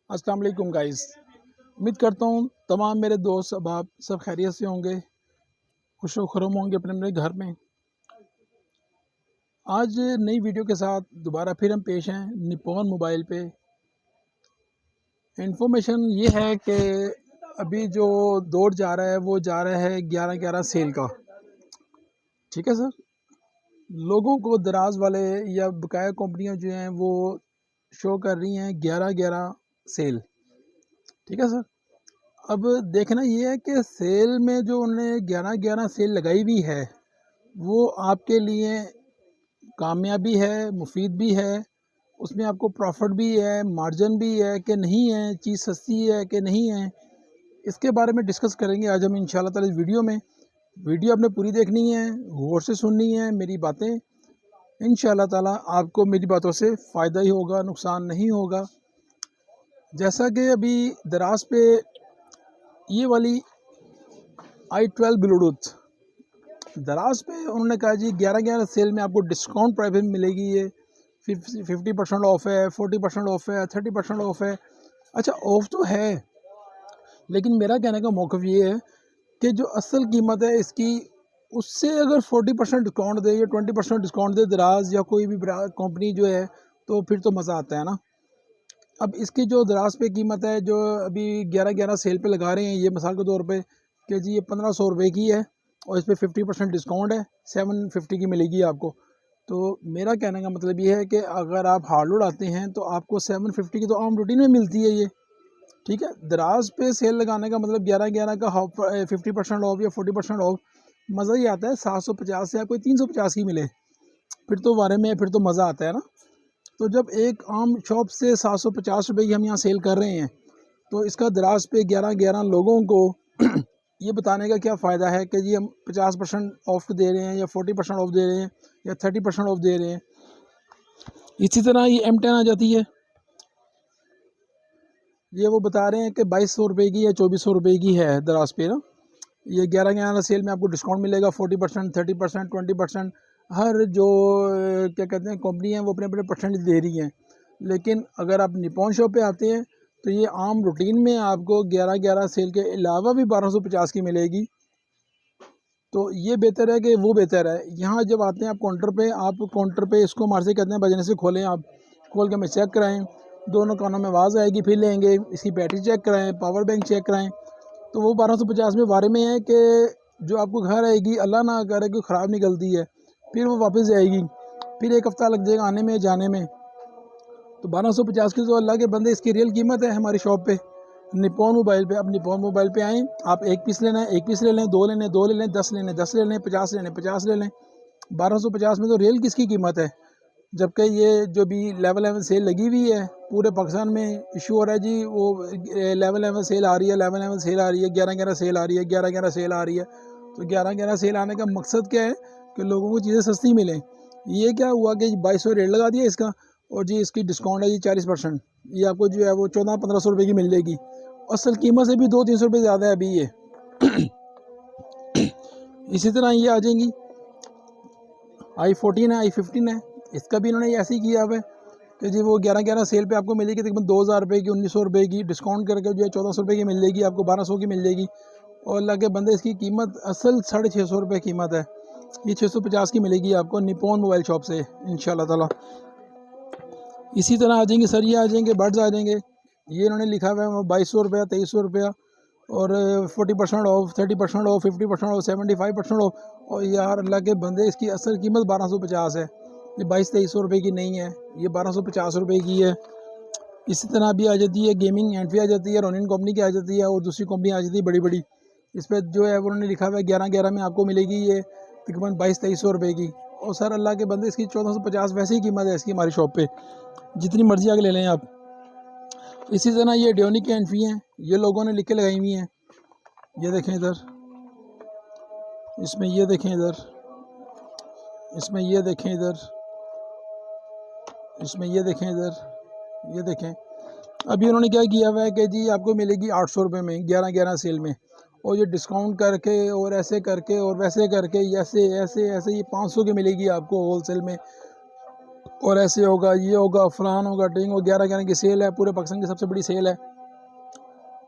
अस्सलाम वालेकुम गाइस। उम्मीद करता हूँ तमाम मेरे दोस्त अहबाब सब खैरियत से होंगे, खुश व खुर्रम होंगे अपने अपने घर में। आज नई वीडियो के साथ दोबारा फिर हम पेश हैं निप्पॉन मोबाइल पे। इन्फॉर्मेशन ये है कि अभी जो दौर जा रहा है वो जा रहा है 11/11 सेल का। ठीक है सर, लोगों को दराज वाले या बकाया कंपनियां जो हैं वो शो कर रही हैं 11/11 सेल। ठीक है सर, अब देखना ये है कि सेल में जो उन्होंने 11/11 सेल लगाई हुई है वो आपके लिए कामयाबी है, मुफीद भी है, उसमें आपको प्रॉफिट भी है, मार्जिन भी है कि नहीं है, चीज़ सस्ती है कि नहीं है, इसके बारे में डिस्कस करेंगे आज हम इंशाल्लाह ताला इस वीडियो में। वीडियो आपने पूरी देखनी है, गौर से सुननी है मेरी बातें। इंशाल्लाह ताला आपको मेरी बातों से फ़ायदा ही होगा, नुकसान नहीं होगा। जैसा कि अभी दराज पे ये वाली i12 ब्लूटूथ दराज पे उन्होंने कहा जी 11/11 सेल में आपको डिस्काउंट प्राइस में मिलेगी। ये 50% ऑफ है, 40% ऑफ है, 30% ऑफ है। अच्छा, ऑफ तो है, लेकिन मेरा कहने का मौक़िफ़ ये है कि जो असल कीमत है इसकी, उससे अगर 40% डिस्काउंट दे या 20% डिस्काउंट दे दराज या कोई भी कंपनी जो है, तो फिर तो मज़ा आता है ना। अब इसकी जो दराज पे कीमत है जो अभी 11/11 सेल पे लगा रहे हैं, ये मिसाल के तौर पे कि जी ये 1500 रुपये की है और इस पर 50% डिस्काउंट है, 750 की मिलेगी आपको। तो मेरा कहने का मतलब ये है कि अगर आप हार्ड लोड आते हैं तो आपको 750 की तो आम रूटीन में मिलती है ये। ठीक है, दराज पे सेल लगाने का मतलब 11/11 का 50% ऑफ या 40% ऑफ मज़ा ही आता है। 750 से आपको 350 की मिले फिर तो बारे में, फिर तो मज़ा आता है ना। तो जब एक आम शॉप से 750 रुपये की हम यहाँ सेल कर रहे हैं, तो इसका दराज पे 11/11 लोगों को ये बताने का क्या फ़ायदा है कि जी हम 50% ऑफ दे रहे हैं या 40% ऑफ दे रहे हैं या 30% ऑफ दे रहे हैं। इसी तरह ये M10 आ जाती है, ये वो बता रहे हैं कि 2200 रुपये की या 2400 रुपये की है दराज पे ना। ये 11/11 सेल में आपको डिस्काउंट मिलेगा 40%, 30%, 20%। हर जो क्या कहते हैं कंपनी है वो अपने अपने परसेंट दे रही हैं। लेकिन अगर आप निप्पॉन शॉप पे आते हैं तो ये आम रूटीन में आपको 11/11 सेल के अलावा भी 1250 की मिलेगी। तो ये बेहतर है कि वो बेहतर है। यहाँ जब आते हैं आप काउंटर पे इसको मार से कहते हैं बजने से खोलें, आप खोल के हमें चेक कराएँ, दोनों कानों में आवाज़ आएगी, फिर लेंगे, इसकी बैटरी चेक कराएँ, पावर बैंक चेक कराएँ। तो वो 1250 में बारे में है कि जो आपको घर आएगी, अल्लाह ना करे कि ख़राब निकलती है, फिर वो वापस जाएगी, फिर 1 हफ़्ता लग जाएगा आने में जाने में। तो 1250 की तो अल्लाह के बंदे इसकी रियल कीमत है हमारी शॉप पे निप्पॉन मोबाइल पे। अब निप्पॉन मोबाइल पे आएँ, आप 1 पीस लेना है 1 पीस ले लें, 2 लेने 2 ले लें, 10 लेने 10 ले लें, 50 लेने 50 ले लें। 1250 में तो रियल किसकी कीमत है। जबकि ये जो भी लेवल 11 सेल लगी हुई है पूरे पाकिस्तान में इशू हो रहा है जी, वो लेवल 11 सेल आ रही है, लेवल 11 सेल आ रही है, 11/11 सेल आ रही है, 11/11 सेल आ रही है। तो 11/11 सेल आने का मकसद क्या है कि लोगों को चीज़ें सस्ती मिलें। ये क्या हुआ कि 2200 रेट लगा दिया इसका और जी इसकी डिस्काउंट है जी 40%, ये आपको जो है वो 1400-1500 रुपये की मिल जाएगी। असल कीमत से भी 200-300 रुपये ज़्यादा है अभी ये। इसी तरह ये आ जाएंगी i14 है, i15 है, इसका भी इन्होंने ऐसे ही किया हुआ है कि जी वो 11/11 सेल पे आपको मिलेगी तकरीबन 2000 रुपये की, 1900 रुपये की, डिस्काउंट करके जो है 1400 रुपये की मिल जाएगी आपको, 1200 की मिल जाएगी। और अल्लाह के बंदे इसकी कीमत असल 650 रुपये कीमत है, ये 650 की मिलेगी आपको निप्पॉन मोबाइल शॉप से इंशाल्लाह ताला। इसी तरह आ जाएंगे सर, ये आ जाएंगे बड्स आ जाएंगे, ये इन्होंने लिखा हुआ है 2200 रुपया, 2300 रुपया और 40% ऑफ, 30% ऑफ, 50% ऑफ, 75% ऑफ। और यार अल्लाह के बंदे इसकी असल कीमत 1250 है, ये 2200-2300 रुपये की नहीं है, ये 1250 रुपये की है। इसी तरह भी आ जाती है गेमिंग एंट्री आ जाती है, रोनिन कंपनी की आ जाती है और दूसरी कंपनी आ जाती है बड़ी बड़ी। इस पर जो है उन्होंने लिखा हुआ है 11/11 में आपको मिलेगी ये तकरीबन 2200-2300 रुपये की। और सर अल्लाह के बंदे इसकी 1450 वैसे ही कीमत है इसकी हमारी शॉप पे, जितनी मर्जी आगे ले लें आप। इसी तरह ये डियोनिक की एंट्री हैं, ये लोगों ने लिख के लगाई हुई हैं, ये देखें इधर, इसमें ये देखें इधर, इसमें ये देखें इधर, इसमें ये देखें इधर, ये देखें। अभी उन्होंने क्या किया हुआ है कि जी आपको मिलेगी 800 रुपये में 11/11 सेल में, और ये डिस्काउंट करके और ऐसे करके और वैसे करके ऐसे ऐसे ऐसे ये 500 की मिलेगी आपको होल सेल में। और ऐसे होगा, ये होगा, फलान होगा, टिंग होगा। 11-11 की सेल है, पूरे पाकिस्तान की सबसे बड़ी सेल है।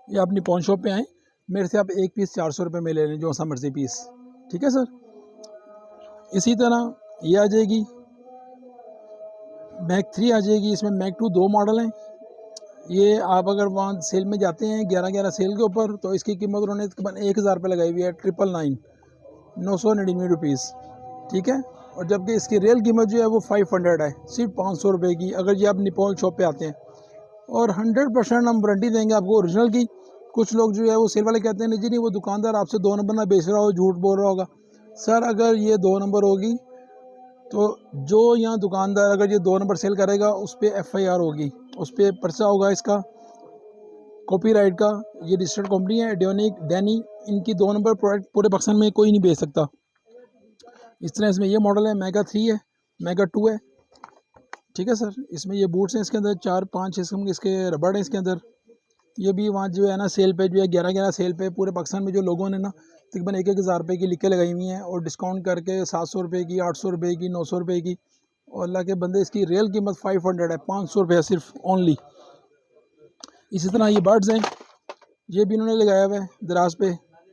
ये अपनी पॉन शॉप पे आएँ, मेरे से आप एक पीस 400 रुपये में ले लें, जो सा मर्जी पीस, ठीक है सर। इसी तरह ये आ जाएगी मैक 3 आ जाएगी। इसमें मैक 2 2 मॉडल हैं। ये आप अगर वहाँ सेल में जाते हैं 11-11 सेल के ऊपर, तो इसकी कीमत उन्होंने तकरीबन 1000 रुपये लगाई हुई है, 999 999 रुपीज़, ठीक है। और जबकि इसकी रियल कीमत जो है वो 500 है, सिर्फ 500 रुपये की, अगर ये आप निपोल शॉप पे आते हैं। और 100% हम वारंटी देंगे आपको ओरिजिनल की। कुछ लोग जो है वो सेल वाले कहते हैं नहीं जी नहीं, वो दुकानदार आपसे 2 नंबर ना बेच रहा हो, झूठ बोल रहा होगा। सर अगर ये 2 नंबर होगी तो जो यहाँ दुकानदार अगर ये 2 नंबर सेल करेगा उस पर FIR होगी, उस पर पर्चा होगा इसका कॉपीराइट का। ये रजिस्टर्ड कंपनी है एडियोनिक डैनी, इनकी 2 नंबर प्रोडक्ट पूरे पाकिस्तान में कोई नहीं बेच सकता। इस तरह इसमें ये मॉडल है, मेगा 3 है, मेगा 2 है, ठीक है सर। इसमें ये बूट्स हैं, इसके अंदर 4-5 किस्म के इसके रबड़ हैं इसके अंदर। ये भी वहाँ जो है ना सेल पे जो है 11-11 सेल पे पूरे पाकिस्तान में जो लोगों ने ना तकरीबन 1-1 हज़ार रुपये की लिखें लगाई हुई हैं, और डिस्काउंट करके 700 रुपये की, 800 रुपये की, 900 रुपये की। और अल्लाह के बंदे इसकी रियल कीमत 500 है, 500 रुपये सिर्फ ओनली। इसी तरह ये बर्ड्स हैं, ये भी इन्होंने लगाया हुआ है दराज पे,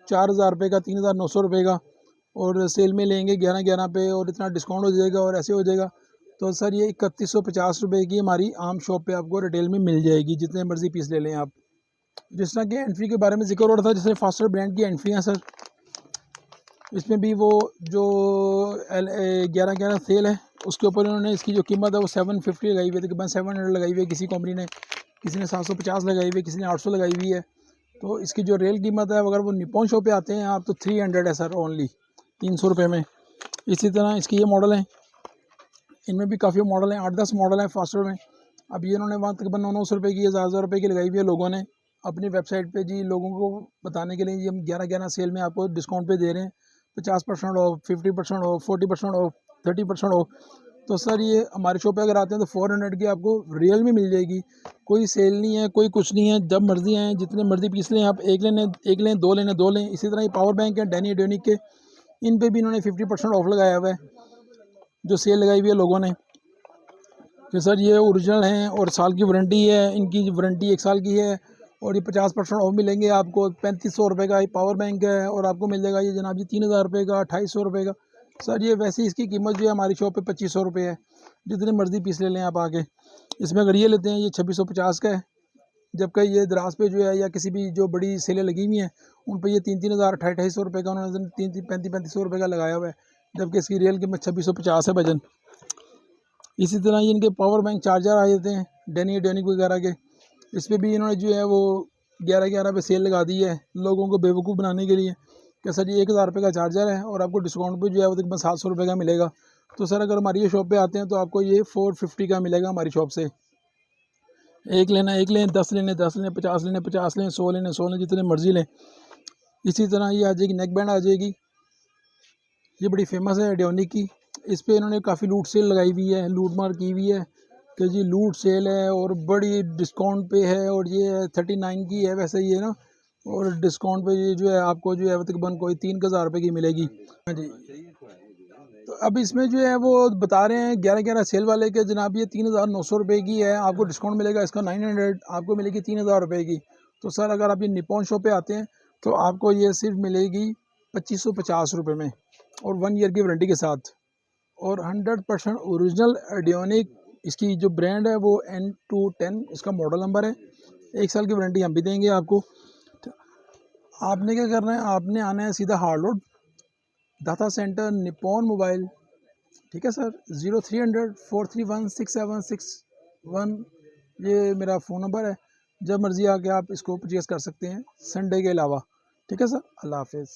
4000 रुपये का, 3900 रुपये का, और सेल में लेंगे 11-11 पे, और इतना डिस्काउंट हो जाएगा और ऐसे हो जाएगा। तो सर ये 3150 रुपये की हमारी आम शॉप पे आपको रिटेल में मिल जाएगी, जितने मर्जी पीस ले लें आप। जिस तरह के एंट्री के बारे में जिक्र हो रहा था, जैसे फास्टर ब्रांड की एंट्री हैं सर, इसमें भी वो जो 11-11 सेल है उसके ऊपर उन्होंने इसकी जो कीमत है वो 750 लगाई हुई है, तकरीबन 700 लगाई हुई है किसी कंपनी ने, किसी ने 750 लगाई हुई है, किसी ने 800 लगाई हुई है। तो इसकी जो रियल कीमत है अगर वो निपॉन शॉप पे आते हैं आप तो 300 है सर, ओनली 300 रुपये में। इसी तरह इसकी ये मॉडल है, इनमें भी काफ़ी मॉडल हैं, 8-10 मॉडल हैं फास्टर में। अब ये इन्होंने वहाँ तकरीबन 900 रुपये की, 1000 रुपये की लगाई हुई है लोगों ने अपनी वेबसाइट पे जी, लोगों को बताने के लिए ये हम 11-11 सेल में आपको डिस्काउंट पे दे रहे हैं, 50% ऑफ, 50% ऑफ, 40% ऑफ, 30% ऑफ। तो सर ये हमारे शॉप पे अगर आते हैं तो 400 की आपको रियल में मिल जाएगी। कोई सेल नहीं है, कोई कुछ नहीं है, जब मर्जी आएँ, जितने मर्जी पीस लें आप, एक लें, दो लें, दो लें। इसी तरह ये पावर बैंक है डैनी एडियोनिक के, इन पे भी इन्होंने 50% ऑफ लगाया हुआ है, जो सेल लगाई हुई है लोगों ने कि सर ये ओरिजिनल हैं और साल की वारंटी है, इनकी वारंटी 1 साल की है, और ये 50% ऑफ मिलेंगे आपको। 3500 रुपये का ये पावर बैंक है, और आपको मिल जाएगा ये जनाब जी 3000 रुपये का, 2800 रुपये का। सर ये वैसे इसकी कीमत जो है हमारी शॉप पे 2500 रुपये है, जितने मर्जी पीस ले लें आप आके। इसमें अगर ये लेते हैं ये 2650 का है, जबकि ये दराज पे जो है या किसी भी जो बड़ी सेलें लगी हुई हैं उन पर ये 3-3 हज़ार, 2,500 रुपये का उन्होंने 3500 रुपये का लगाया हुआ है, जबकि इसकी रियल कीमत 2650 है भजन। इसी तरह ये इनके पावर बैंक चार्जर आ जाते हैं डैनी एडियोनिक वगैरह के, इस पर भी इन्होंने जो है वो 11-11 पे सेल लगा दी है लोगों को बेवकूफ़ बनाने के लिए कि सर ये 1000 रुपये का चार्जर है और आपको डिस्काउंट पे जो है वो तकरीबन 700 रुपये का मिलेगा। तो सर अगर हमारी ये शॉप पे आते हैं तो आपको ये 450 का मिलेगा हमारी शॉप से। एक लेना एक लें, 10 लेने 10 लें, 50 लेने 50 लें, 100 लेने 100 लें, जितने मर्जी लें। इसी तरह ये आ जाएगी नेक बैंड आ जाएगी, ये बड़ी फेमस है एडियोनिक की। इस पे इन्होंने काफ़ी लूट सेल लगाई हुई है, लूट मार की हुई है कि जी लूट सेल है और बड़ी डिस्काउंट पे है, और ये 39 की है वैसे ये ना, और डिस्काउंट पे ये जो है आपको जो है तकरीबन कोई 3000 रुपये की मिलेगी। हाँ जी। तो अब इसमें जो है वो बता रहे हैं 11-11 सेल वाले के जनाब ये 3900 रुपये की है, आपको डिस्काउंट मिलेगा इसका 900, आपको मिलेगी 3000 रुपये की। तो सर अगर आप ये निपॉन शॉप पे आते हैं तो आपको ये सिर्फ मिलेगी 2550 रुपये में, और 1 ईयर की वारंटी के साथ, और 100% ओरिजिनल एडियोनिक इसकी जो ब्रांड है वो N210 इसका मॉडल नंबर है। 1 साल की वारंटी हम भी देंगे आपको। आपने क्या करना है, आपने आना है सीधा हार्ड रोड दाता सेंटर निपॉन मोबाइल, ठीक है सर। 0300 431 6761 ये मेरा फ़ोन नंबर है। जब मर्ज़ी आके आप इसको परचेज़ कर सकते हैं संडे के अलावा, ठीक है सर। अल्लाह हाफिज़।